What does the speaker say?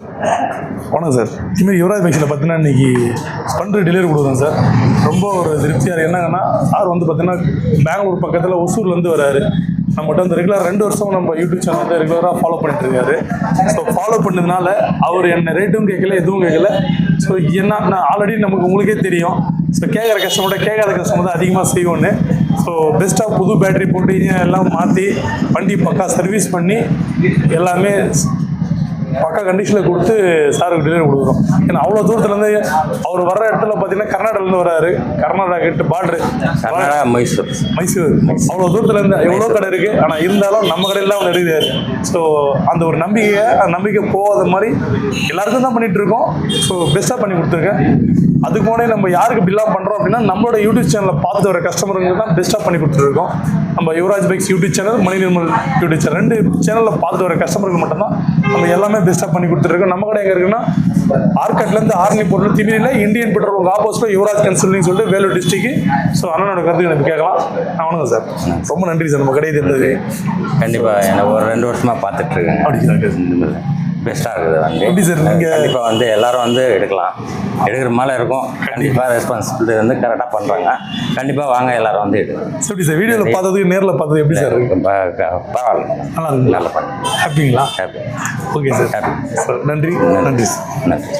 வணக்கம் சார். இதுமாதிரி யுவராஜ் பைக்ஸில் பார்த்தீங்கன்னா இன்றைக்கி ஸ்பெண்டர் டெலிவரி கொடுக்குறோம் சார். ரொம்ப ஒரு திருப்தியாக என்னங்கன்னா சார் வந்து பார்த்தீங்கன்னா பெங்களூர் பக்கத்தில் ஒசூர்லேருந்து வராரு. நம்மகிட்ட வந்து ரெகுலராக 2 வருஷம் நம்ம யூடியூப் சேனல் வந்து ரெகுலராக ஃபாலோ பண்ணிட்டு இருக்காரு. ஸோ ஃபாலோ பண்ணதுனால அவர் என்ன ரேட்டும் கேட்கல, எதுவும் கேட்கல. ஸோ என்ன ஆல்ரெடி நமக்கு உங்களுக்கே தெரியும். ஸோ கேட்குற கஸ்டமர்கிட்ட கேட்காத கஸ்டமர் தான் அதிகமாக செய்வோன்னு. ஸோ பெஸ்ட்டாக புது பேட்டரி போட்டு எல்லாம் மாற்றி வண்டி பக்கா சர்வீஸ் பண்ணி எல்லாமே பக்கா கண்டிஷனில் கொடுத்து சாருக்கு டெலிவரி கொடுக்குறோம். ஏன்னா அவ்வளோ தூரத்துலேருந்து அவர் வர்ற இடத்துல பார்த்தீங்கன்னா கர்நாடகாலேருந்து வராரு. கர்நாடகா கிட்ட பார்டரு மைசூர் அவ்வளோ தூரத்துலேருந்து எவ்வளோ கடை இருக்குது. ஆனால் இருந்தாலும் நம்ம கடையில் ஒன்று எடுக்கிறாரு. ஸோ அந்த ஒரு நம்பிக்கை போகாத மாதிரி எல்லாருக்கும் தான் பண்ணிகிட்டு இருக்கோம். ஸோ பெஸ்ட்டாக பண்ணி கொடுத்துருக்கேன். அதுக்கு முன்னாடி நம்ம யாருக்கு பில்லாம் பண்ணுறோம் அப்படின்னா நம்மளோட யூடியூப் சேனலில் பார்த்து வர கஸ்டமருக்கு தான் பெஸ்ட்டாக பண்ணி கொடுத்துருக்கோம். நம்ம யுவராஜ் பைக்ஸ் யூடியூப் சேனல், மணி நிர்மல் யூடியூப் சேனல் 2 சேனலில் பார்த்து வர கஸ்டமருக்கு மட்டும்தான் நம்ம எல்லாமே பெஸ்ட்டாக பண்ணி கொடுத்துருக்கோம். நம்ம கடை எங்கே இருக்குன்னா ஆர்கட்லேருந்து ஆர்னி பொருள் திடீரில் இந்தியன் பெட்ரோல் உங்கள் ஆப்போசிட்டில் யுவராஜ் கன்சல்டிங் சொல்லிட்டு வேலூர் டிஸ்ட்ரிக்ட். ஸோ அண்ணனோட கருத்து எனக்கு கேட்கலாம். வணக்கம் சார். ரொம்ப நன்றி சார். நம்ம கடையை இருந்தது கண்டிப்பாக எனக்கு ஒரு 2 வருஷமாக பார்த்துட்ருக்கேன். அப்படி பெஸ்ட்டாக இருக்குது வந்து. எப்படி சார் நீங்கள் கண்டிப்பாக வந்து எல்லோரும் வந்து எடுக்கிற மேலே இருக்கும். கண்டிப்பாக ரெஸ்பான்சிபிலிட்டி வந்து கரெக்டாக பண்ணுறாங்க. கண்டிப்பாக வாங்க எல்லோரும் வந்து எடுக்கணும். எப்படி சார் வீடியோவில் பார்த்ததுக்கு நேரில் பார்த்தது எப்படி சார் இருக்கு? பரவாயில்ல, நல்லா இருக்கு. நல்லா பண்ணு. ஹாப்பிங்களா? Happy. Okay sir. Happy sir நன்றி. நன்றி நன்றி.